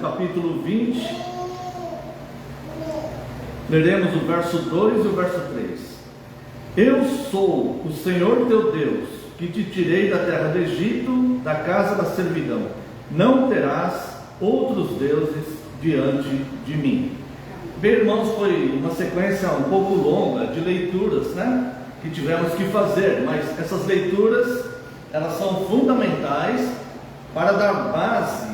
capítulo 20, leremos o verso 2 e o verso 3. Eu sou o Senhor teu Deus, que te tirei da terra do Egito, da casa da servidão. Não terás outros deuses diante de mim. Bem, irmãos, foi uma sequência um pouco longa de leituras, que tivemos que fazer, mas essas leituras, elas são fundamentais para dar base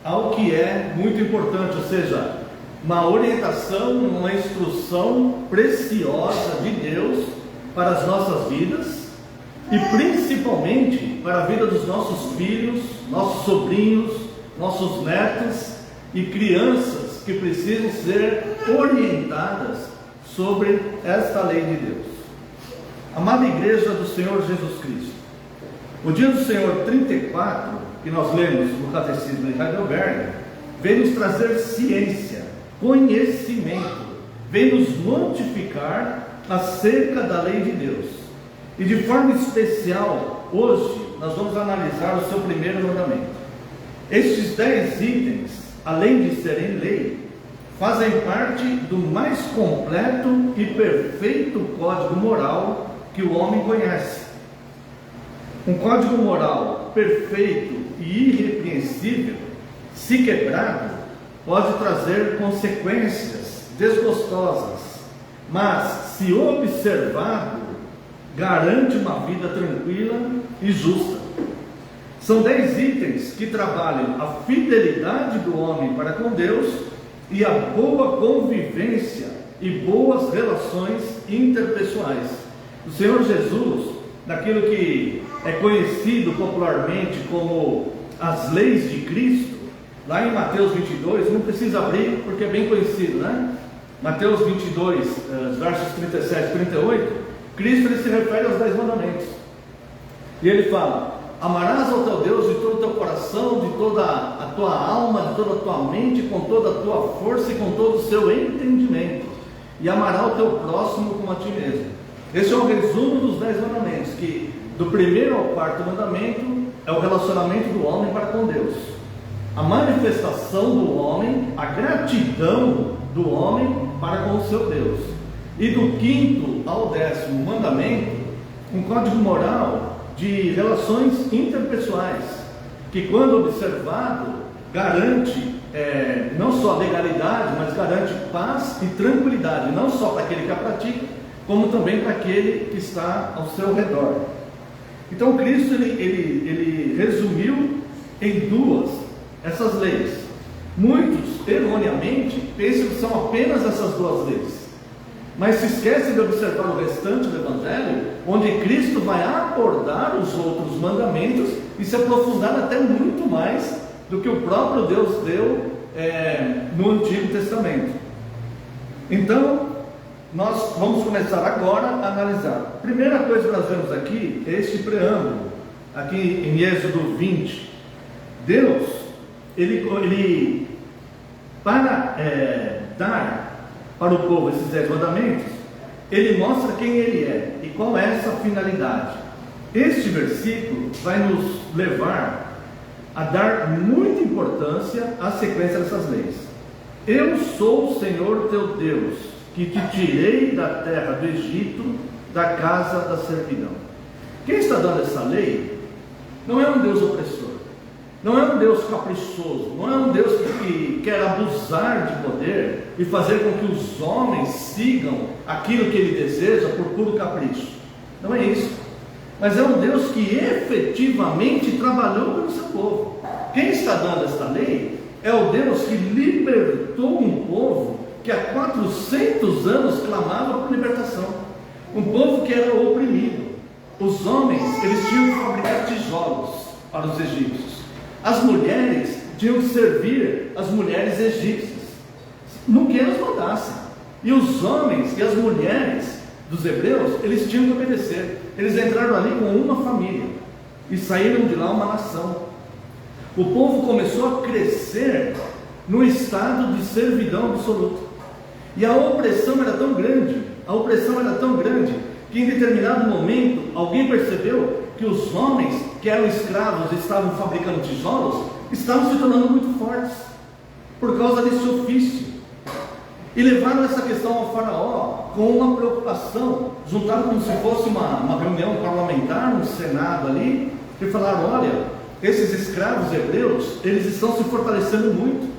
ao que é muito importante, ou seja, uma orientação, uma instrução preciosa de Deus para as nossas vidas e principalmente para a vida dos nossos filhos, nossos sobrinhos, nossos netos e crianças que precisam ser orientadas sobre esta lei de Deus. Amada Igreja do Senhor Jesus Cristo, o dia do Senhor 34, que nós lemos no Catecismo de Heidelberg, vem nos trazer ciência, conhecimento, vem nos notificar acerca da lei de Deus. E de forma especial, hoje, nós vamos analisar o seu primeiro mandamento. Estes 10 itens, além de serem lei, fazem parte do mais completo e perfeito código moral que o homem conhece. Um código moral perfeito e irrepreensível, se quebrado, pode trazer consequências desgostosas, mas, se observado, garante uma vida tranquila e justa. São 10 itens que trabalham a fidelidade do homem para com Deus e a boa convivência e boas relações interpessoais. O Senhor Jesus, daquilo que é conhecido popularmente como as leis de Cristo, lá em Mateus 22, não precisa abrir porque é bem conhecido, Mateus 22, versos 37 e 38, Cristo ele se refere aos 10 mandamentos. E ele fala: amarás ao teu Deus de todo o teu coração, de toda a tua alma, de toda a tua mente, com toda a tua força e com todo o seu entendimento, e amarás o teu próximo como a ti mesmo. Esse é um resumo dos 10 mandamentos, que do primeiro ao quarto mandamento é o relacionamento do homem para com Deus, a manifestação do homem, a gratidão do homem para com o seu Deus. E do quinto ao 10º mandamento, um código moral de relações interpessoais, que quando observado, garante não só legalidade, mas garante paz e tranquilidade, não só para aquele que a pratica, como também para aquele que está ao seu redor. Então Cristo ele resumiu em duas essas leis. Muitos, erroneamente, pensam que são apenas essas duas leis, mas se esquecem de observar o restante do Evangelho, onde Cristo vai abordar os outros mandamentos e se aprofundar até muito mais do que o próprio Deus deu no Antigo Testamento. Então, nós vamos começar agora a analisar. A primeira coisa que nós vemos aqui é este preâmbulo, aqui em Êxodo 20. Deus, ele para dar para o povo esses 10 mandamentos, ele mostra quem ele é e qual é essa finalidade. Este versículo vai nos levar a dar muita importância à sequência dessas leis. Eu sou o Senhor teu Deus, que te tirei da terra do Egito, da casa da servidão. Quem está dando essa lei não é um Deus opressor, não é um Deus caprichoso, não é um Deus que quer abusar de poder e fazer com que os homens sigam aquilo que ele deseja por puro capricho. Não é isso. Mas é um Deus que efetivamente trabalhou pelo seu povo. Quem está dando esta lei é o Deus que libertou um povo que há 400 anos clamava por libertação. Um povo que era oprimido. Os homens, eles tinham que fabricar tijolos para os egípcios. As mulheres tinham que servir as mulheres egípcias no que elas mandassem. E os homens e as mulheres dos hebreus, eles tinham que obedecer. Eles entraram ali com uma família e saíram de lá uma nação. O povo começou a crescer no estado de servidão absoluta. E a opressão era tão grande, que em determinado momento alguém percebeu que os homens que eram escravos e estavam fabricando tijolos estavam se tornando muito fortes. por causa desse ofício. E levaram essa questão ao faraó com uma preocupação, juntaram como se fosse uma reunião parlamentar, um senado ali, e falaram: olha, esses escravos hebreus, eles estão se fortalecendo muito,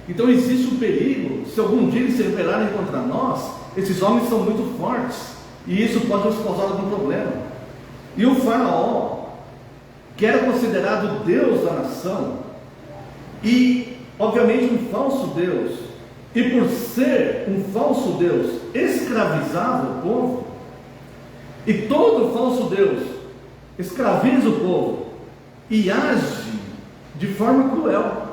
então existe um perigo, se algum dia eles se rebelarem contra nós, esses homens são muito fortes, e isso pode nos causar algum problema. E o faraó, que era considerado Deus da nação, e obviamente um falso Deus, e por ser um falso Deus, escravizava o povo, e todo falso Deus escraviza o povo e age de forma cruel,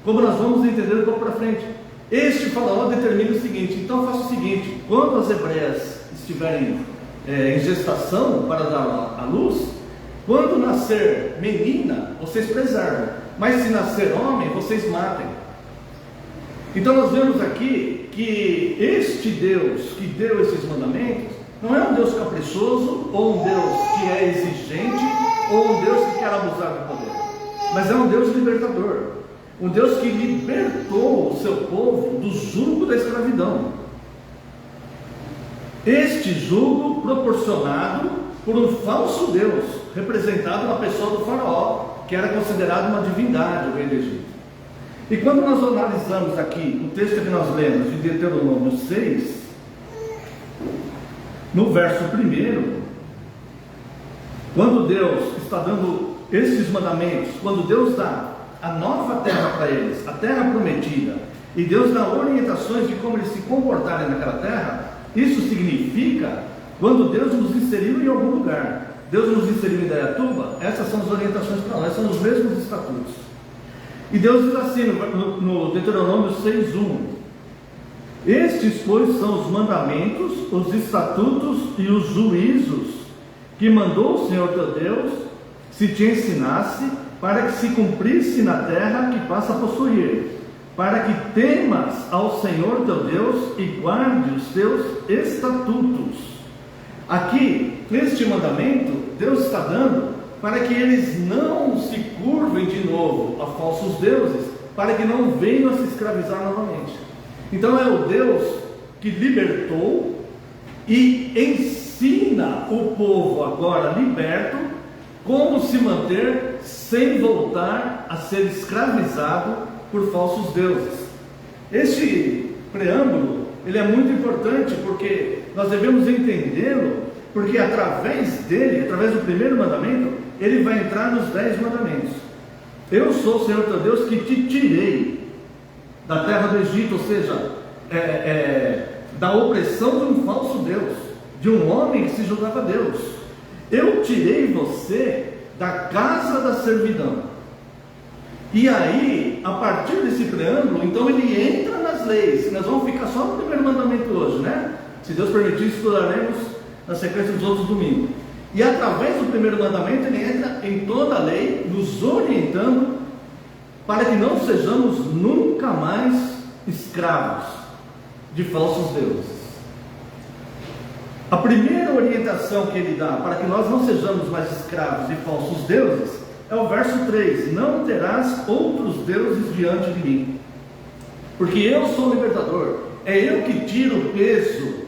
como nós vamos entender um pouco para frente. Este faraó determina o seguinte: então faça o seguinte, quando as hebreias estiverem em gestação para dar à luz, quando nascer menina, vocês preservam, mas se nascer homem, vocês matem. Então nós vemos aqui que este Deus que deu esses mandamentos não é um Deus caprichoso, ou um Deus que é exigente, ou um Deus que quer abusar do poder, mas é um Deus libertador, um Deus que libertou o seu povo do jugo da escravidão. Este jugo proporcionado por um falso Deus, representado na pessoa do faraó, que era considerado uma divindade, o rei do Egito. E quando nós analisamos aqui o texto que nós lemos de Deuteronômio 6, no verso 1, quando Deus está dando esses mandamentos, quando Deus dá a nova terra para eles, a terra prometida, e Deus dá orientações de como eles se comportarem naquela terra, isso significa, quando Deus nos inseriu em algum lugar, Deus nos inseriu em Indaiatuba, essas são as orientações para nós, são os mesmos estatutos. E Deus diz assim no Deuteronômio 6:1: estes, pois, são os mandamentos, os estatutos e os juízos que mandou o Senhor teu Deus, se te ensinasse, para que se cumprisse na terra que passa a possuir, para que temas ao Senhor teu Deus e guarde os teus estatutos. Aqui, neste mandamento, Deus está dando para que eles não se curvem de novo a falsos deuses, para que não venham a se escravizar novamente. Então é o Deus que libertou e ensina o povo agora liberto como se manter sem voltar a ser escravizado por falsos deuses. Este preâmbulo, ele é muito importante porque nós devemos entendê-lo, porque através dele, através do primeiro mandamento, ele vai entrar nos 10 mandamentos. Eu sou o Senhor teu Deus que te tirei da terra do Egito, ou seja, da opressão de um falso Deus, de um homem que se julgava Deus. Eu tirei você da casa da servidão. E aí, a partir desse preâmbulo, então ele entra nas leis. Nós vamos ficar só no primeiro mandamento hoje, né? Se Deus permitir, estudaremos na sequência dos outros domingos. E através do primeiro mandamento ele entra em toda a lei, nos orientando para que não sejamos nunca mais escravos de falsos deuses. A primeira orientação que ele dá para que nós não sejamos mais escravos de falsos deuses é o verso 3: não terás outros deuses diante de mim, porque eu sou o libertador, é eu que tiro o peso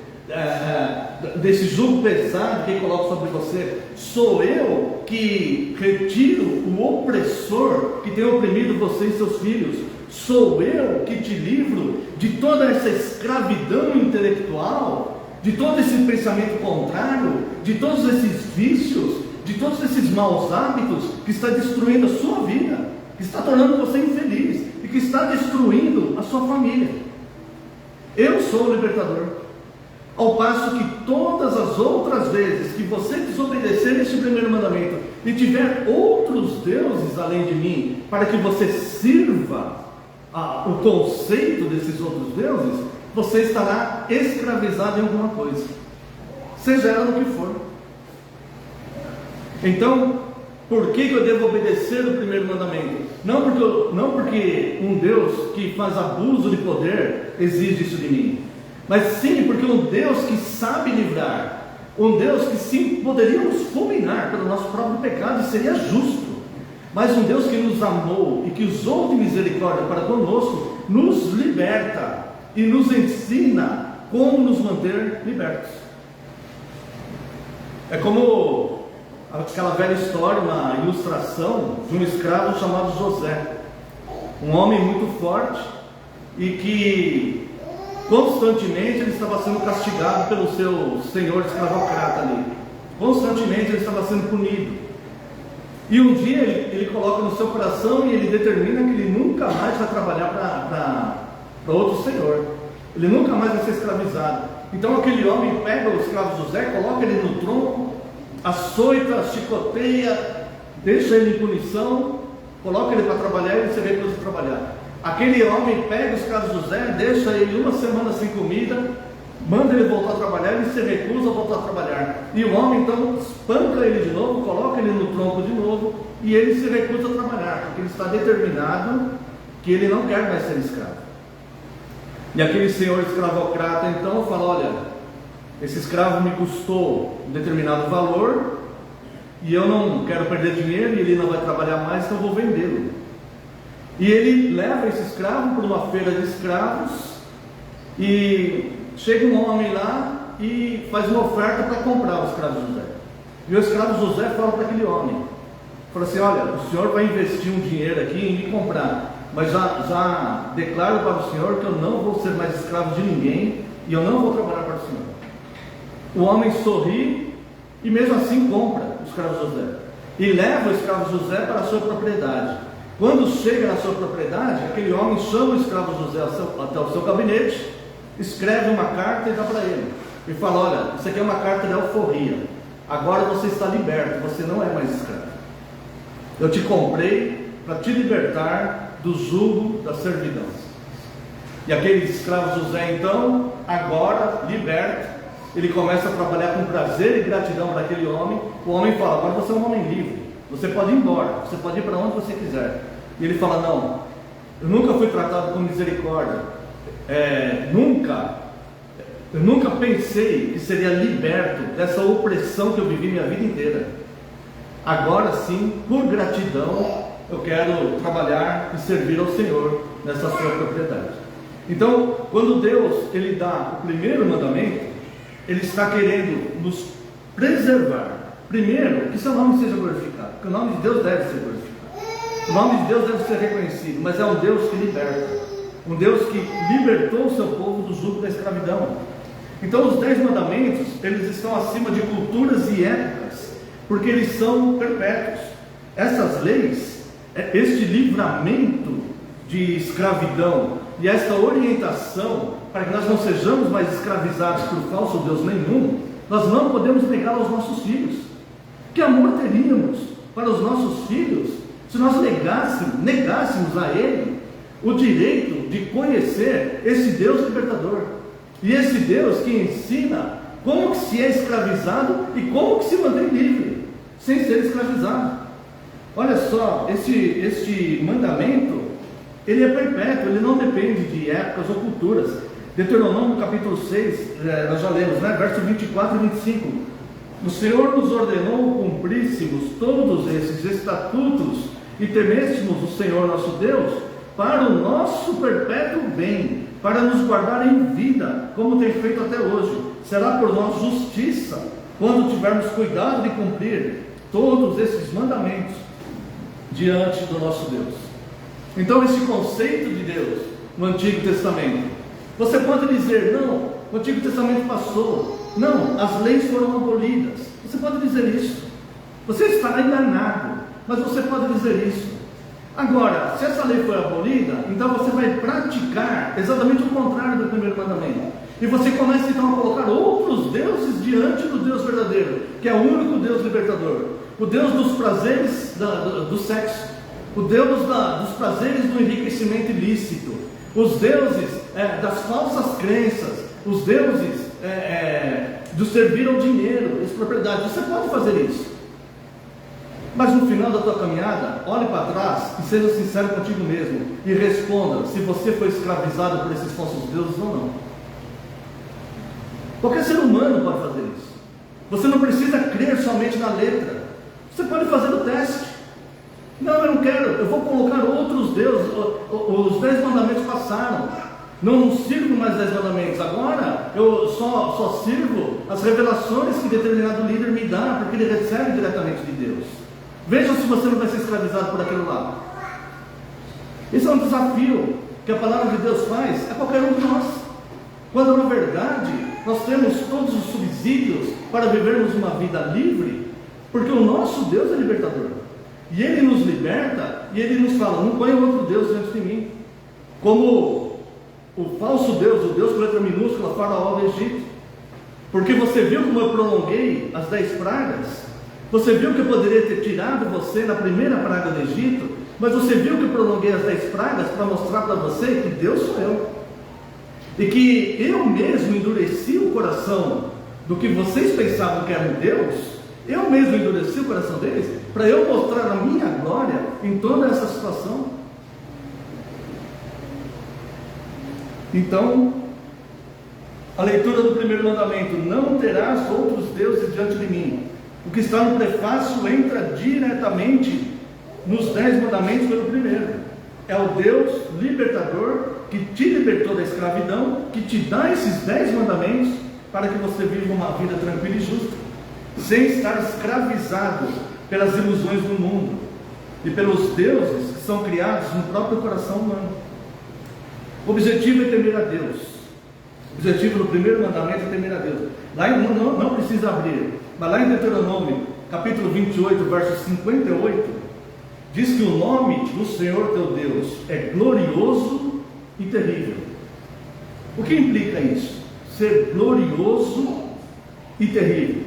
desse jugo pesado que ele coloca sobre você, sou eu que retiro o opressor que tem oprimido você e seus filhos, sou eu que te livro de toda essa escravidão intelectual, de todo esse pensamento contrário, de todos esses vícios, de todos esses maus hábitos que está destruindo a sua vida, que está tornando você infeliz e que está destruindo a sua família. Eu sou o libertador. Ao passo que todas as outras vezes que você desobedecer este primeiro mandamento e tiver outros deuses além de mim, para que você sirva o conceito desses outros deuses, você estará escravizado em alguma coisa, seja ela no que for. Então, por que eu devo obedecer o primeiro mandamento? Não porque um Deus que faz abuso de poder exige isso de mim, mas sim porque um Deus que sabe livrar, um Deus que sim poderia nos fulminar pelo nosso próprio pecado e seria justo, mas um Deus que nos amou e que usou de misericórdia para conosco, nos liberta e nos ensina como nos manter libertos. É como aquela velha história, uma ilustração de um escravo chamado José, um homem muito forte e que constantemente ele estava sendo castigado pelo seu senhor escravocrata ali. Constantemente ele estava sendo punido. E um dia ele coloca no seu coração e ele determina que ele nunca mais vai trabalhar para outro senhor. Ele nunca mais vai ser escravizado. Então aquele homem pega o escravo José, coloca ele no tronco, açoita, chicoteia, deixa ele em punição, coloca ele para trabalhar e ele se recusa a trabalhar. Aquele homem pega o escravo José, deixa ele uma semana sem comida, manda ele voltar a trabalhar, ele se recusa a voltar a trabalhar. E o homem então espanca ele de novo, coloca ele no tronco de novo, e ele se recusa a trabalhar, porque ele está determinado que ele não quer mais ser escravo. E aquele senhor escravocrata então fala: olha, esse escravo me custou um determinado valor, e eu não quero perder dinheiro, e ele não vai trabalhar mais, então eu vou vendê-lo. E ele leva esse escravo para uma feira de escravos, e chega um homem lá e faz uma oferta para comprar o escravo José. E o escravo José fala para aquele homem, fala assim: olha, o senhor vai investir um dinheiro aqui em me comprar, mas já declaro para o senhor que eu não vou ser mais escravo de ninguém, e eu não vou trabalhar para o senhor. O homem sorri e mesmo assim compra o escravo José e leva o escravo José para a sua propriedade. Quando chega na sua propriedade, aquele homem chama o escravo José até o seu gabinete, escreve uma carta e dá para ele e fala: olha, isso aqui é uma carta de alforria, agora você está liberto, você não é mais escravo. Eu te comprei para te libertar do jugo da servidão. E aquele escravo José então, agora liberto, ele começa a trabalhar com prazer e gratidão para aquele homem. O homem fala: agora você é um homem livre, você pode ir embora, você pode ir para onde você quiser. E ele fala: não, eu nunca fui tratado com misericórdia, eu nunca pensei que seria liberto dessa opressão que eu vivi minha vida inteira. Agora sim, por gratidão, eu quero trabalhar e servir ao Senhor nessa sua propriedade. Então, quando Deus ele dá o primeiro mandamento, Ele está querendo nos preservar. Primeiro, que seu nome seja glorificado, porque o nome de Deus deve ser glorificado, o nome de Deus deve ser reconhecido, mas é um Deus que liberta, um Deus que libertou o seu povo do jugo da escravidão. Então os 10 mandamentos, eles estão acima de culturas e épocas, porque eles são perpétuos. Essas leis, este livramento de escravidão e esta orientação para que nós não sejamos mais escravizados por falso Deus nenhum, nós não podemos negar aos nossos filhos. Que amor teríamos para os nossos filhos se nós negássemos a ele o direito de conhecer esse Deus libertador, e esse Deus que ensina como que se é escravizado e como que se mantém livre sem ser escravizado. Olha só, este mandamento, ele é perpétuo, ele não depende de épocas ou culturas. Deuteronômio capítulo 6, nós já lemos, verso 24 e 25. O Senhor nos ordenou cumpríssemos todos esses estatutos e temêssemos o Senhor nosso Deus para o nosso perpétuo bem, para nos guardar em vida, como tem feito até hoje. Será por nós justiça, quando tivermos cuidado de cumprir todos esses mandamentos diante do nosso Deus. Então esse conceito de Deus no Antigo Testamento, você pode dizer: não, o Antigo Testamento passou, não, as leis foram abolidas. Você pode dizer isso, você está enganado, mas você pode dizer isso. Agora, se essa lei foi abolida, então você vai praticar exatamente o contrário do primeiro mandamento, e você começa então a colocar outros deuses diante do Deus verdadeiro, que é o único Deus libertador, o Deus dos prazeres do sexo, o Deus dos prazeres do enriquecimento ilícito, os deuses das falsas crenças, os deuses do servir ao dinheiro, das propriedades. Você pode fazer isso, mas no final da tua caminhada, olhe para trás e seja sincero contigo mesmo e responda se você foi escravizado por esses falsos deuses ou não. Qualquer ser humano pode fazer isso. Você não precisa crer somente na letra, você pode fazer o teste. Não, eu não quero, eu vou colocar outros deuses. Os 10 mandamentos passaram. Não sirvo mais 10 mandamentos. Agora eu só sirvo as revelações que determinado líder me dá, porque ele recebe diretamente de Deus. Veja se você não vai ser escravizado por aquilo lá. Esse é um desafio que a palavra de Deus faz a qualquer um de nós. Quando na verdade nós temos todos os subsídios para vivermos uma vida livre, porque o nosso Deus é libertador. E Ele nos liberta, e Ele nos fala: não ponha outro Deus diante de mim. Como o falso Deus, o Deus com letra minúscula, Faraó do Egito. Porque você viu como eu prolonguei as 10 pragas? Você viu que eu poderia ter tirado você na primeira praga do Egito, mas você viu que eu prolonguei as 10 pragas para mostrar para você que Deus sou eu. E que eu mesmo endureci o coração do que vocês pensavam que era um Deus. Eu mesmo endureci o coração deles para eu mostrar a minha glória em toda essa situação. Então, a leitura do primeiro mandamento: não terás outros deuses diante de mim. O que está no prefácio entra diretamente nos 10 mandamentos pelo primeiro. É o Deus libertador que te libertou da escravidão, que te dá esses 10 mandamentos para que você viva uma vida tranquila e justa, sem estar escravizado pelas ilusões do mundo e pelos deuses que são criados no próprio coração humano. O objetivo é temer a Deus. O objetivo do primeiro mandamento é temer a Deus. Lá não precisa abrir, mas lá em Deuteronômio, capítulo 28, verso 58, diz que o nome do Senhor teu Deus é glorioso e terrível. O que implica isso? Ser glorioso e terrível.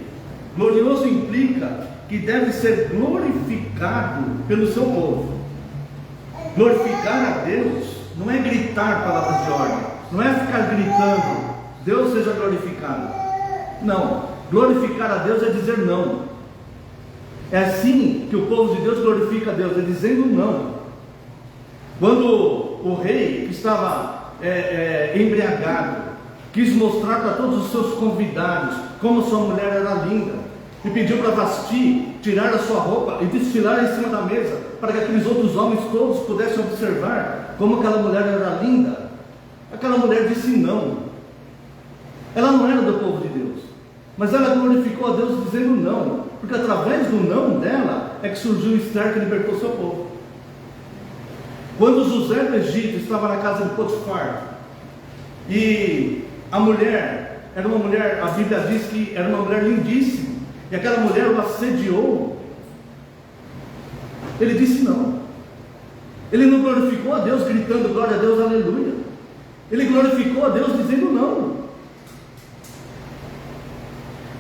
Glorioso implica que deve ser glorificado pelo seu povo. Glorificar a Deus não é gritar palavras de ordem, não é ficar gritando: Deus seja glorificado. Não, glorificar a Deus é dizer não. É assim que o povo de Deus glorifica a Deus, é dizendo não. Quando o rei que estava embriagado quis mostrar para todos os seus convidados como sua mulher era linda, e pediu para Vasti tirar a sua roupa e desfilar em cima da mesa, para que aqueles outros homens todos pudessem observar como aquela mulher era linda, aquela mulher disse não. Ela não era do povo de Deus, mas ela glorificou a Deus dizendo não, porque através do não dela é que surgiu Esther, que libertou seu povo. Quando José do Egito estava na casa de Potifar, e a mulher era uma mulher, a Bíblia diz que era uma mulher lindíssima, e aquela mulher o assediou, ele disse não. Ele não glorificou a Deus gritando glória a Deus, aleluia. Ele glorificou a Deus dizendo não.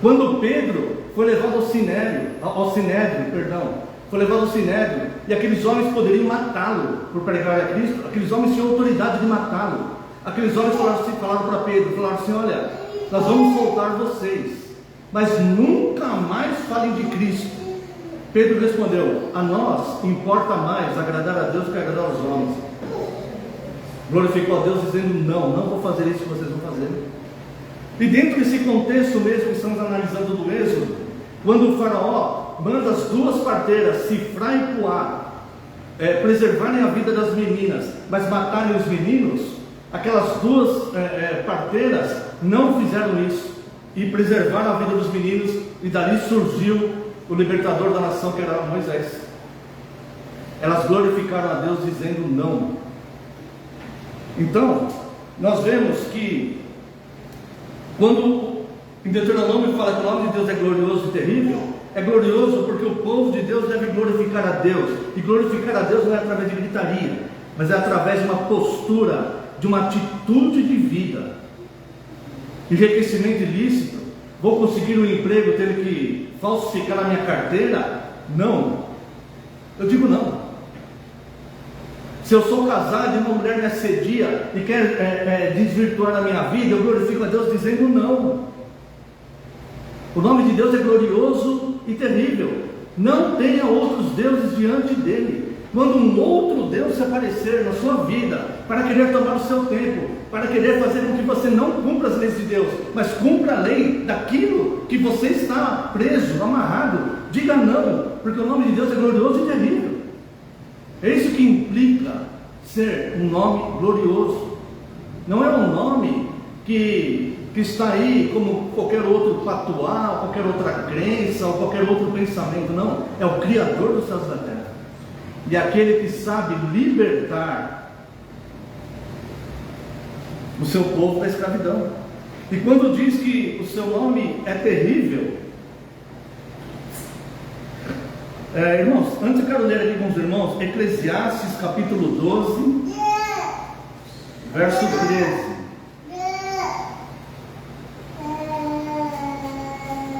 Quando Pedro foi levado ao Sinédrio, foi levado ao Sinédrio, e aqueles homens poderiam matá-lo por pregar a Cristo, aqueles homens tinham autoridade de matá-lo. Aqueles homens falaram para Pedro, falaram assim: olha, nós vamos soltar vocês, mas nunca mais falem de Cristo. Pedro respondeu: a nós importa mais agradar a Deus que agradar aos homens. Glorificou a Deus dizendo não vou fazer isso que vocês vão fazer. E dentro desse contexto mesmo que estamos analisando do Êxodo, quando o faraó manda as 2 parteiras, Sifrá e Puá, preservarem a vida das meninas, mas matarem os meninos, aquelas 2 parteiras não fizeram isso e preservaram a vida dos meninos, e dali surgiu o libertador da nação, que era Moisés. Elas glorificaram a Deus dizendo não. Então nós vemos que quando em Deuteronômio fala que o nome de Deus é glorioso e terrível, é glorioso porque o povo de Deus deve glorificar a Deus, e glorificar a Deus não é através de gritaria, mas é através de uma postura, de uma atitude de vida. Enriquecimento ilícito: vou conseguir um emprego tendo que falsificar a minha carteira? Não, eu digo não. Se eu sou casado e uma mulher me assedia e quer desvirtuar a minha vida, eu glorifico a Deus dizendo não. O nome de Deus é glorioso e terrível. Não tenha outros deuses diante dele. Quando um outro Deus se aparecer na sua vida para querer tomar o seu tempo, para querer fazer com que você não cumpra as leis de Deus, mas cumpra a lei daquilo que você está preso, amarrado, diga não, porque o nome de Deus é glorioso e terrível. É isso que implica ser um nome glorioso. Não é um nome que está aí como qualquer outro patuá, qualquer outra crença, ou qualquer outro pensamento. Não, é o Criador dos céus e da terra. E é aquele que sabe libertar o seu povo da escravidão. E quando diz que o seu nome é terrível, irmãos, antes eu quero ler aqui com os irmãos Eclesiastes capítulo 12, verso 13.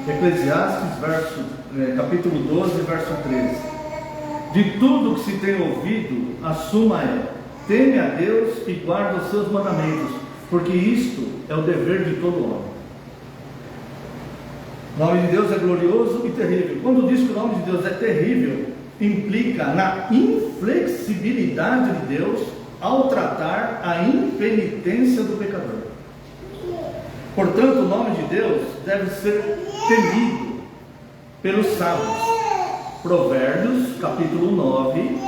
Eclesiastes capítulo 12, verso 13. De tudo que se tem ouvido, a suma é: teme a Deus e guarda os seus mandamentos, porque isto é o dever de todo homem. O nome de Deus é glorioso e terrível. Quando diz que o nome de Deus é terrível, implica na inflexibilidade de Deus ao tratar a impenitência do pecador. Portanto, o nome de Deus deve ser temido pelos sábios. Provérbios capítulo 9,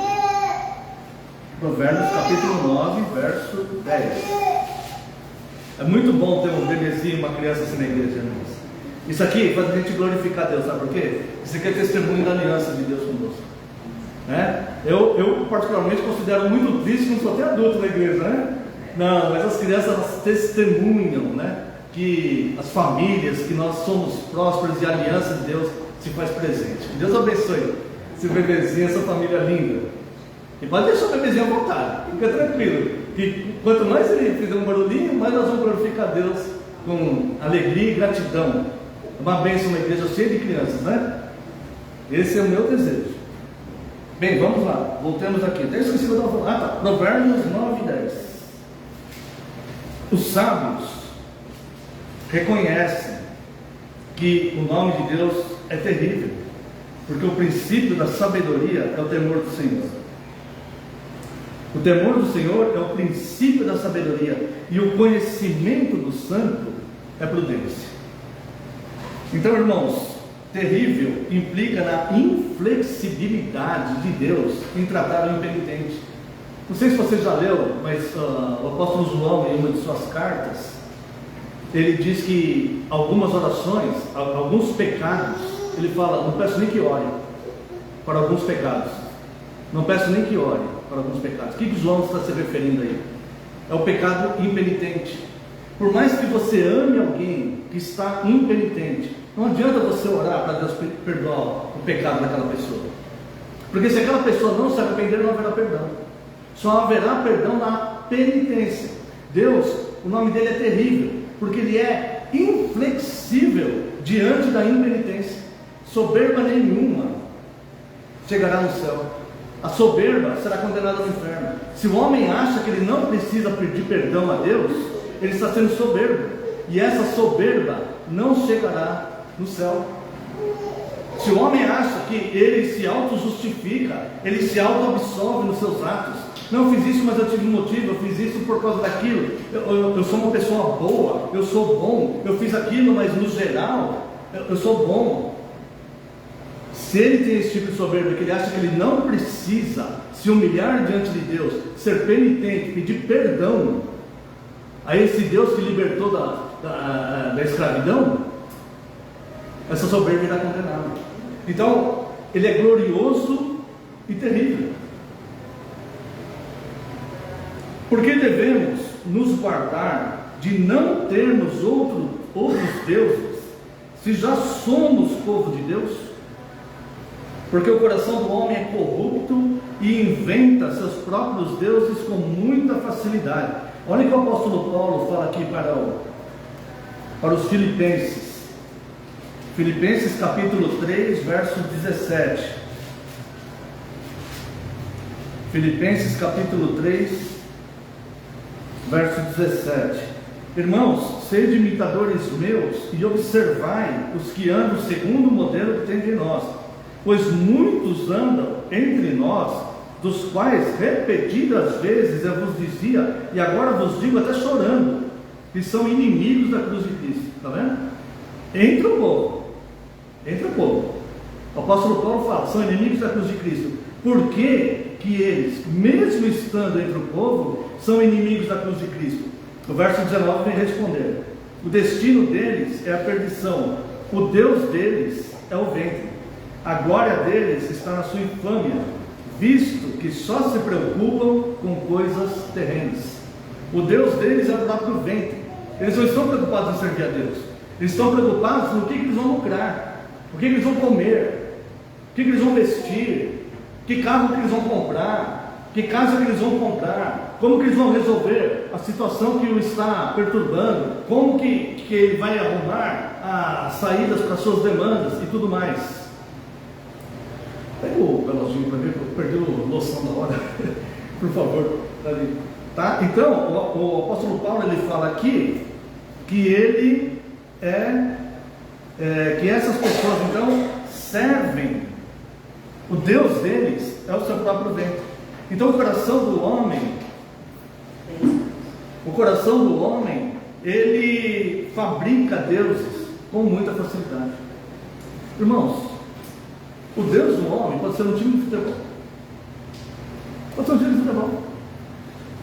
verso 10. É muito bom ter um bebezinho e uma criança assim na igreja, irmãos. Isso aqui faz a gente glorificar Deus, sabe por quê? Isso aqui é testemunho da aliança de Deus conosco, né? Eu particularmente considero muito triste que não só tem adulto na igreja, né? Não, mas as crianças, elas testemunham, né, que as famílias, que nós somos prósperos e a aliança de Deus se faz presente. Deus abençoe esse bebezinho, essa família linda. E pode deixar o bebezinho à vontade, fica tranquilo, que quanto mais ele fizer um barulhinho, mais nós vamos glorificar Deus com alegria e gratidão. Uma bênção, uma igreja cheia de crianças, né? Esse é o meu desejo. Bem, vamos lá, voltemos aqui. Até esqueci o que eu estava falando. Provérbios 9 e 10. Os sábios reconhecem que o nome de Deus é terrível, porque o princípio da sabedoria é o temor do Senhor. O temor do Senhor é o princípio da sabedoria, e o conhecimento do santo é prudência. Então, irmãos, terrível implica na inflexibilidade de Deus em tratar o impenitente. Não sei se você já leu, mas o apóstolo João, em uma de suas cartas, ele diz que algumas orações, alguns pecados, ele fala: não peço nem que ore para alguns pecados. Não peço nem que ore para alguns pecados. O que João está se referindo aí? É o pecado impenitente. Por mais que você ame alguém que está impenitente, não adianta você orar para Deus perdoar o pecado daquela pessoa, porque se aquela pessoa não se arrepender, não haverá perdão. Só haverá perdão na penitência. Deus, o nome dele é terrível, porque ele é inflexível diante da impenitência. Soberba nenhuma chegará no céu. A soberba será condenada no inferno. Se o homem acha que ele não precisa pedir perdão a Deus, ele está sendo soberbo, e essa soberba não chegará no céu. Se o homem acha que ele se auto-justifica, ele se auto-absolve nos seus atos: não, fiz isso, mas eu tive um motivo, eu fiz isso por causa daquilo, eu sou uma pessoa boa, eu sou bom, eu fiz aquilo, mas no geral eu sou bom. Se ele tem esse tipo de soberba, que ele acha que ele não precisa se humilhar diante de Deus, ser penitente, pedir perdão a esse Deus que libertou da escravidão, essa soberba irá condená-lo. Então, ele é glorioso e terrível. Porque devemos nos guardar de não termos outros deuses, se já somos povo de Deus? Porque o coração do homem é corrupto e inventa seus próprios deuses com muita facilidade. Olha o que o apóstolo Paulo fala aqui para os Filipenses. Filipenses capítulo 3, verso 17. Filipenses capítulo 3, verso 17. Irmãos, sede imitadores meus e observai os que andam segundo o modelo que tem de nós, pois muitos andam entre nós, dos quais repetidas vezes eu vos dizia, e agora vos digo até chorando, que são inimigos da cruz de Cristo. Está vendo? Entre o povo. O apóstolo Paulo fala: são inimigos da cruz de Cristo, porque que eles, mesmo estando entre o povo, são inimigos da cruz de Cristo? O verso 19 vem responder: o destino deles é a perdição, o Deus deles é o ventre, a glória deles está na sua infâmia, visto que só se preocupam com coisas terrenas. O Deus deles é o próprio ventre. Eles não estão preocupados em servir a Deus, eles estão preocupados no que eles vão lucrar, o que eles vão comer, o que eles vão vestir, que carro que eles vão comprar, que casa que eles vão comprar, como que eles vão resolver a situação que o está perturbando, como que ele vai arrumar as saídas para suas demandas e tudo mais. Pega o relógio para mim, eu perdi a noção da hora. Por favor, ali. Tá? Então, o apóstolo Paulo, ele fala aqui que ele que essas pessoas então servem, o Deus deles é o seu próprio ventre. Então o coração do homem, ele fabrica deuses com muita facilidade. Irmãos, o Deus do homem pode ser um time de futebol, pode ser um time de futebol.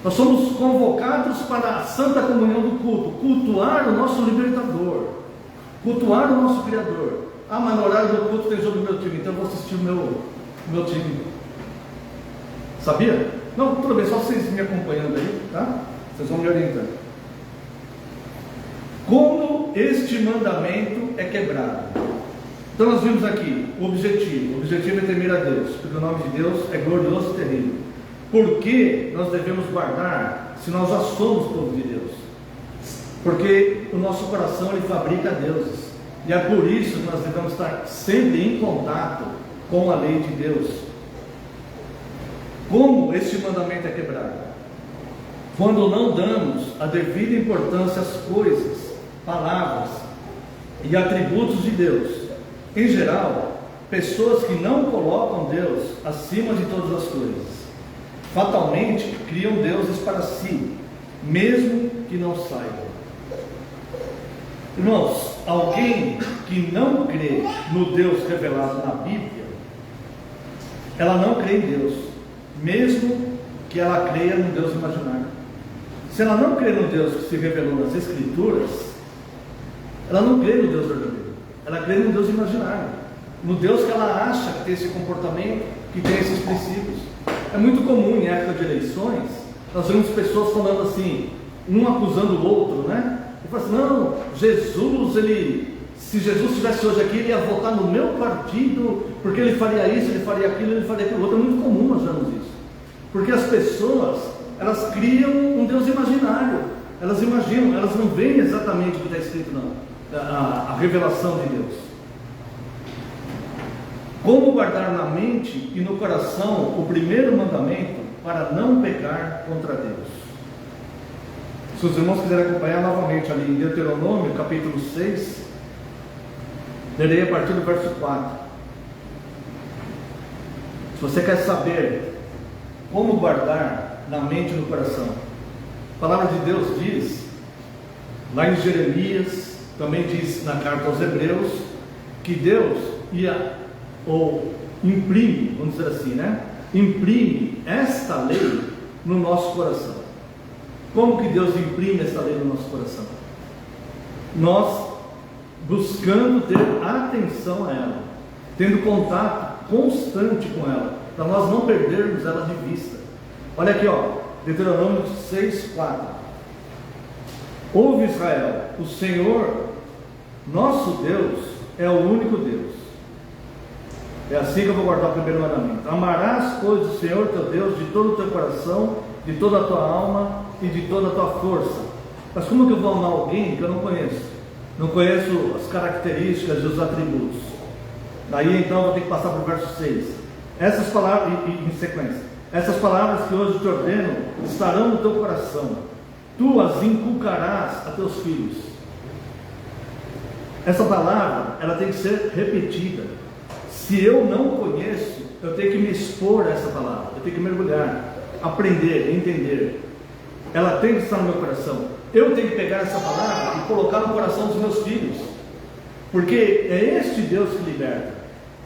Nós somos convocados para a santa comunhão do culto, cultuar o nosso libertador, cultuar o nosso Criador. Ah, mas no horário do culto tem jogo do meu time, então eu vou assistir o meu time. Sabia? Não, tudo bem, só vocês me acompanhando aí, tá? Vocês vão me orientando. Como este mandamento é quebrado? Então nós vimos aqui o objetivo é temer a Deus, porque o nome de Deus é glorioso e terrível. Por que nós devemos guardar, se nós já somos povo de Deus? Porque o nosso coração, ele fabrica deuses, e é por isso que nós devemos estar sempre em contato com a lei de Deus. Como este mandamento é quebrado? Quando não damos a devida importância às coisas, palavras e atributos de Deus. Em geral, pessoas que não colocam Deus acima de todas as coisas, fatalmente criam deuses para si, mesmo que não saibam. Irmãos, alguém que não crê no Deus revelado na Bíblia, ela não crê em Deus, mesmo que ela creia no Deus imaginário. Se ela não crê no Deus que se revelou nas Escrituras, ela não crê no Deus verdadeiro, ela crê no Deus imaginário, no Deus que ela acha que tem esse comportamento, que tem esses princípios. É muito comum em época de eleições, nós vemos pessoas falando assim, um acusando o outro, né? E fala assim: não, se Jesus estivesse hoje aqui, ele ia votar no meu partido, porque ele faria isso, ele faria aquilo, ele faria aquilo outro. É muito comum nós vemos isso, porque as pessoas, elas criam um Deus imaginário, elas imaginam, elas não veem exatamente o que está escrito, não, a revelação de Deus. Como guardar na mente e no coração o primeiro mandamento para não pecar contra Deus? Se os irmãos quiserem acompanhar novamente ali em Deuteronômio, capítulo 6, lerei a partir do verso 4. Se você quer saber como guardar na mente e no coração, a palavra de Deus diz, lá em Jeremias, também diz na carta aos Hebreus, que Deus imprime, vamos dizer assim, né? Imprime esta lei no nosso coração. Como que Deus imprime esta lei no nosso coração? Nós buscando ter atenção a ela, tendo contato constante com ela, para nós não perdermos ela de vista. Olha aqui, Deuteronômio 6:4. Ouve, Israel, o Senhor, nosso Deus, é o único Deus. É assim que eu vou guardar o primeiro mandamento. Amarás, pois, o Senhor teu Deus de todo o teu coração, de toda a tua alma e de toda a tua força. Mas como que eu vou amar alguém que eu não conheço? Não conheço as características e os atributos. Daí então eu vou ter que passar para o verso 6. Essas palavras, em sequência, essas palavras que hoje te ordeno estarão no teu coração, tu as inculcarás a teus filhos. Essa palavra, ela tem que ser repetida. Se eu não conheço, eu tenho que me expor a essa palavra, eu tenho que mergulhar, aprender, entender. Ela tem que estar no meu coração. Eu tenho que pegar essa palavra e colocar no coração dos meus filhos, porque é este Deus que liberta,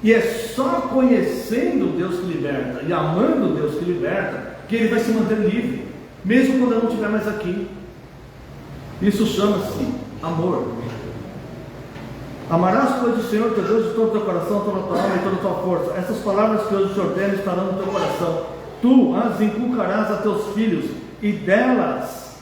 E é só conhecendo o Deus que liberta e amando o Deus que liberta que ele vai se manter livre, mesmo quando eu não estiver mais aqui. Isso chama-se amor. Amarás, pois, o Senhor teu Deus de todo o teu coração, toda a tua alma e toda a tua força. Essas palavras que hoje te ordeno estarão no teu coração. Tu as inculcarás a teus filhos, e delas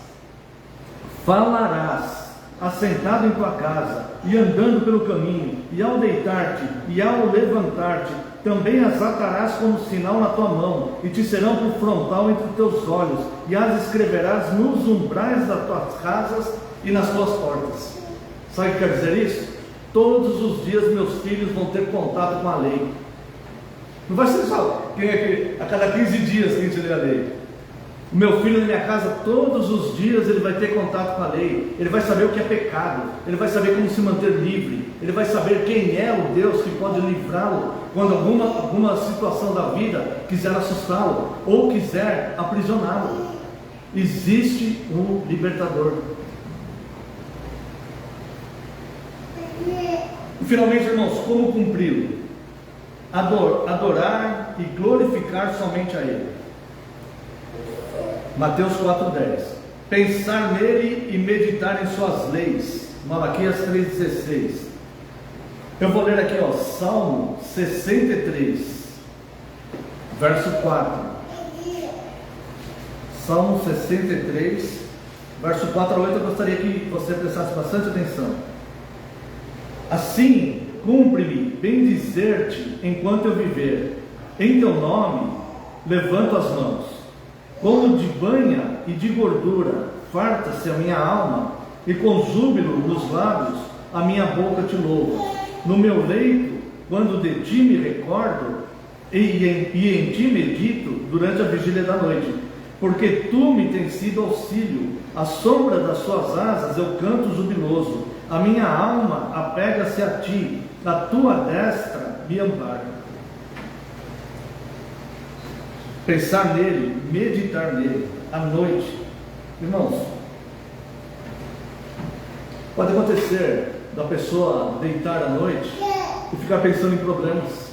falarás, assentado em tua casa, e andando pelo caminho, e ao deitar-te, e ao levantar-te, também as atarás como sinal na tua mão, e te serão por frontal entre os teus olhos, e as escreverás nos umbrais das tuas casas e nas tuas portas. Sabe o que quer dizer isso? Todos os dias meus filhos vão ter contato com a lei. Não vai ser só a cada 15 dias que a gente lê a lei. O meu filho na minha casa, todos os dias ele vai ter contato com a lei. Ele vai saber o que é pecado. Ele vai saber como se manter livre. Ele vai saber quem é o Deus que pode livrá-lo quando alguma situação da vida quiser assustá-lo ou quiser aprisioná-lo. Existe um libertador. E finalmente, irmãos, como cumpri-lo? Adorar e glorificar somente a Ele. Mateus 4,10. Pensar nele e meditar em suas leis. Malaquias 3,16. Eu vou ler aqui, Salmo 63, verso 4. Salmo 63, verso 4 a 8. Eu gostaria que você prestasse bastante atenção. Assim, cumpre-me bem dizer-te enquanto eu viver. Em teu nome levanto as mãos. Como de banha e de gordura farta-se a minha alma, e com júbilo nos lábios a minha boca te louva. No meu leito, quando de ti me recordo, e em ti medito durante a vigília da noite, porque tu me tens sido auxílio, à sombra das suas asas eu canto jubiloso. A minha alma apega-se a ti, a tua destra me ampara. Pensar nele, meditar nele, à noite. Irmãos, pode acontecer da pessoa deitar à noite e ficar pensando em problemas.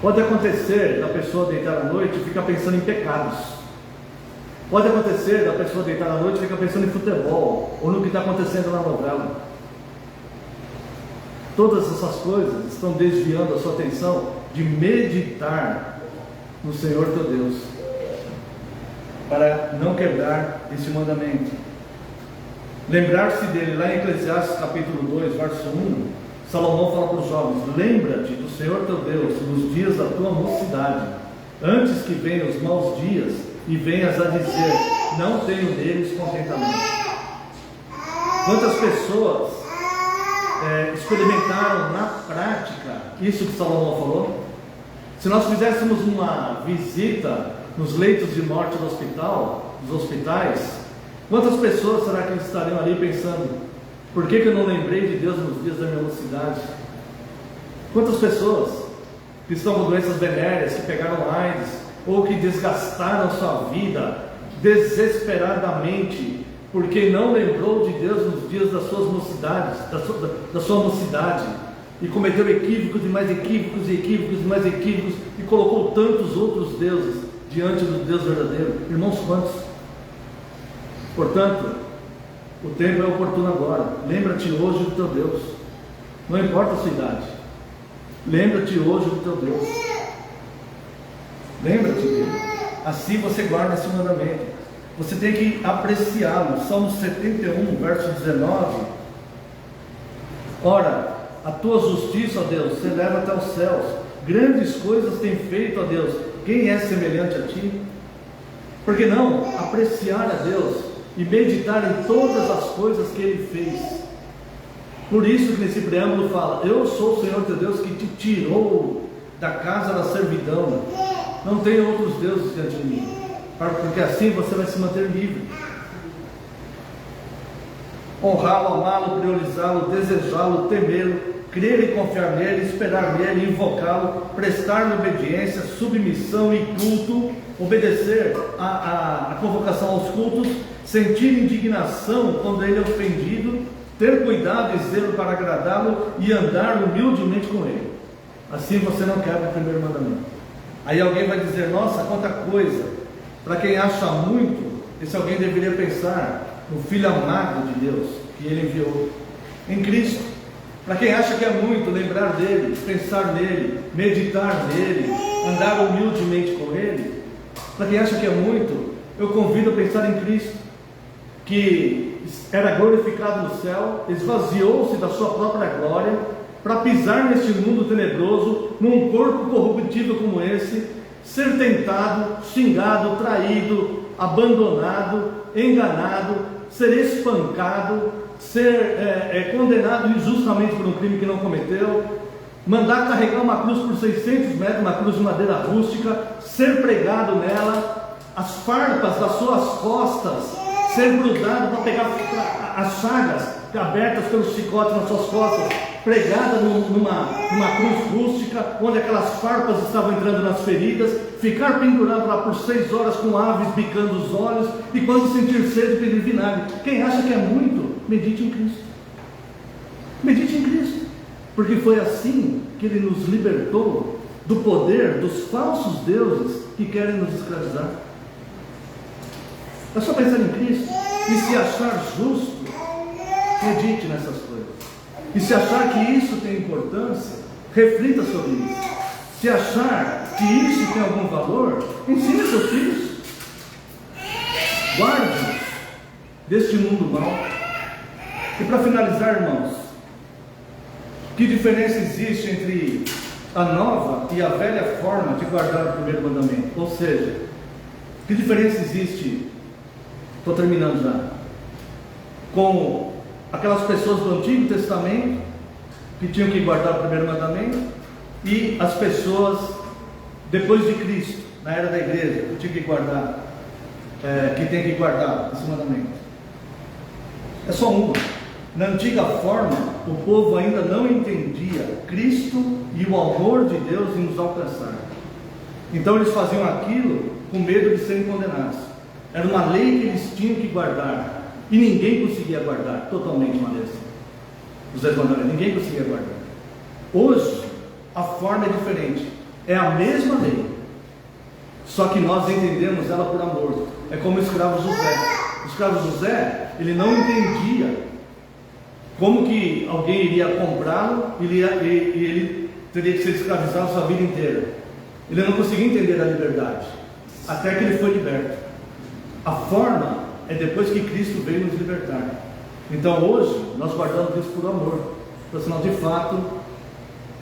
Pode acontecer da pessoa deitar à noite e ficar pensando em pecados. Pode acontecer da pessoa deitar à noite e ficar pensando em futebol ou no que está acontecendo na novela. Todas essas coisas estão desviando a sua atenção de meditar no Senhor teu Deus, para não quebrar esse mandamento. Lembrar-se dele, lá em Eclesiastes capítulo 2, verso 1, Salomão fala para os jovens: lembra-te do Senhor teu Deus nos dias da tua mocidade, antes que venham os maus dias e venhas a dizer: não tenho neles contentamento. Quantas pessoas experimentaram na prática isso que Salomão falou? Se nós fizéssemos uma visita nos leitos de morte do hospital, dos hospitais, quantas pessoas será que estariam ali pensando: por que eu não lembrei de Deus nos dias da minha mocidade? Quantas pessoas que estão com doenças venéreas, que pegaram AIDS, ou que desgastaram sua vida desesperadamente, porque não lembrou de Deus nos dias das suas mocidades, da sua mocidade, e cometeu equívocos e mais equívocos e equívocos e mais equívocos, e colocou tantos outros deuses diante do Deus verdadeiro. Irmãos, quantos? Portanto, o tempo é oportuno agora. Lembra-te hoje do teu Deus, não importa a sua idade. Lembra-te hoje do teu Deus. Lembra-te dele. Assim você guarda esse mandamento. Você tem que apreciá-lo. Salmo 71, verso 19. Ora, a tua justiça, ó Deus, se eleva até os céus. Grandes coisas tem feito, ó Deus. Quem é semelhante a ti? Por que não apreciar a Deus e meditar em todas as coisas que Ele fez? Por isso que nesse preâmbulo fala: eu sou o Senhor teu Deus que te tirou da casa da servidão. Não tenha outros deuses diante de mim, porque assim você vai se manter livre. Honrá-lo, amá-lo, priorizá-lo, desejá-lo, temê-lo, crer e confiar nele, esperar nele, invocá-lo, prestar-lhe obediência, submissão e culto, obedecer a convocação aos cultos, sentir indignação quando ele é ofendido, ter cuidado e zelo para agradá-lo e andar humildemente com ele. assim você não quebra o primeiro mandamento. Aí alguém vai dizer, nossa, quanta coisa. Para quem acha muito, esse alguém deveria pensar no Filho amado de Deus, que Ele enviou em Cristo. Para quem acha que é muito, lembrar dele, pensar nele, meditar nele, andar humildemente com ele. Para quem acha que é muito, eu convido a pensar em Cristo, que era glorificado no céu, esvaziou-se da sua própria glória, para pisar neste mundo tenebroso, num corpo corruptível como esse, ser tentado, xingado, traído, abandonado, enganado, ser espancado, ser condenado injustamente por um crime que não cometeu, mandar carregar uma cruz por 600 metros, uma cruz de madeira rústica, ser pregado nela, as farpas das suas costas, ser grudado para pegar as chagas abertas pelos chicotes nas suas costas, pregada numa cruz rústica, onde aquelas farpas estavam entrando nas feridas, ficar pendurado lá por 6 horas com aves bicando os olhos, e quando sentir sede, pedir vinagre. Quem acha que é muito, medite em Cristo. Medite em Cristo, porque foi assim que Ele nos libertou do poder dos falsos deuses que querem nos escravizar. É só pensar em Cristo, e se achar justo, medite nessas coisas. E se achar que isso tem importância, reflita sobre isso. Se achar que isso tem algum valor, ensine seus filhos. Guarde-os deste mundo mau. E para finalizar, irmãos, que diferença existe entre a nova e a velha forma de guardar o primeiro mandamento? Ou seja, que diferença existe, estou terminando já, com aquelas pessoas do Antigo Testamento que tinham que guardar o primeiro mandamento e as pessoas depois de Cristo, na era da igreja, que tinham que guardar, que tem que guardar esse mandamento? É só uma. Na antiga forma, o povo ainda não entendia Cristo e o amor de Deus em nos alcançar. Então eles faziam aquilo com medo de serem condenados. Era uma lei que eles tinham que guardar. E ninguém conseguia guardar totalmente uma lei assim. Os 10 mandamentos, ninguém conseguia guardar. Hoje, a forma é diferente. É a mesma lei, só que nós entendemos ela por amor. É como o escravo José. O escravo José, ele não entendia como que alguém iria comprá-lo e ele teria que ser escravizado a sua vida inteira. Ele não conseguia entender a liberdade, até que ele foi liberto. A forma é depois que Cristo veio nos libertar. Então hoje nós guardamos isso por amor, porque senão de fato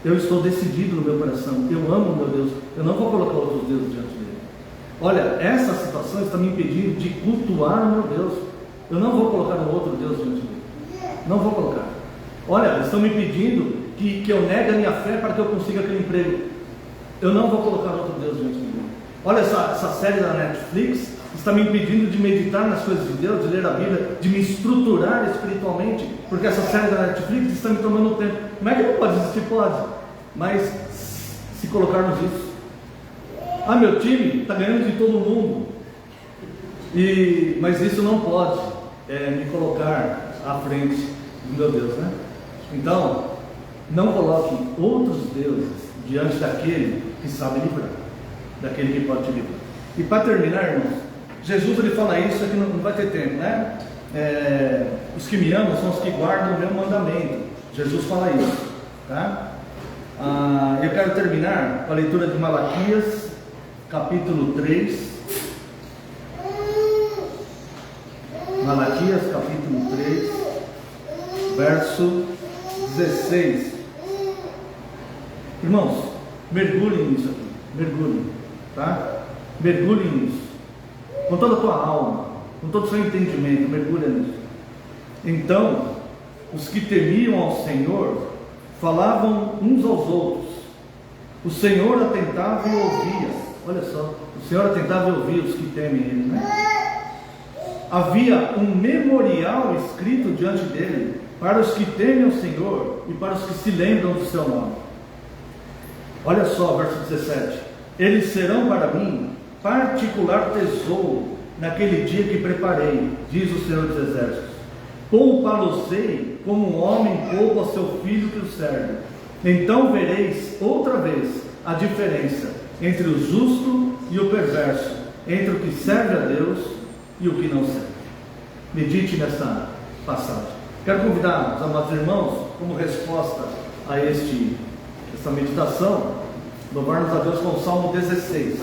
eu estou decidido no meu coração, eu amo o meu Deus, eu não vou colocar outros deuses diante dele. Olha, essa situação está me impedindo de cultuar o meu Deus. Eu não vou colocar um outro Deus diante dele, não vou colocar. Olha, estão me pedindo que eu negue a minha fé para que eu consiga aquele emprego. Eu não vou colocar outro Deus diante dele. Olha, essa série da Netflix está me impedindo de meditar nas coisas de Deus, de ler a Bíblia, de me estruturar espiritualmente, porque essa série da Netflix está me tomando tempo. Como é que não pode existir? Pode, mas se colocarmos isso. Ah, meu time está ganhando de todo mundo, mas isso não pode me colocar à frente do meu Deus, né? Então, não coloque outros deuses diante daquele que sabe livrar, daquele que pode te livrar. E para terminar, irmãos, Jesus ele fala isso, aqui não vai ter tempo, né? Os que me amam são os que guardam o meu mandamento. Jesus fala isso, tá? Eu quero terminar com a leitura de Malaquias, capítulo 3. Malaquias, capítulo 3, verso 16. Irmãos, mergulhem nisso aqui, mergulhem, tá? Mergulhem nisso, com toda a tua alma, com todo o seu entendimento, mergulha nisso. Então, os que temiam ao Senhor falavam uns aos outros. O Senhor atentava e ouvia. Olha só, o Senhor atentava e ouvia os que temem Ele, né? Havia um memorial escrito diante dele para os que temem o Senhor e para os que se lembram do seu nome. Olha só, verso 17: eles serão para mim particular tesouro naquele dia que preparei, diz o Senhor dos Exércitos. Poupá-los-ei como um homem poupa seu filho que o serve. Então vereis outra vez a diferença entre o justo e o perverso, entre o que serve a Deus e o que não serve. Medite nessa passagem. Quero convidar os amados irmãos, como resposta a essa meditação, louvarmos a Deus com o Salmo 16.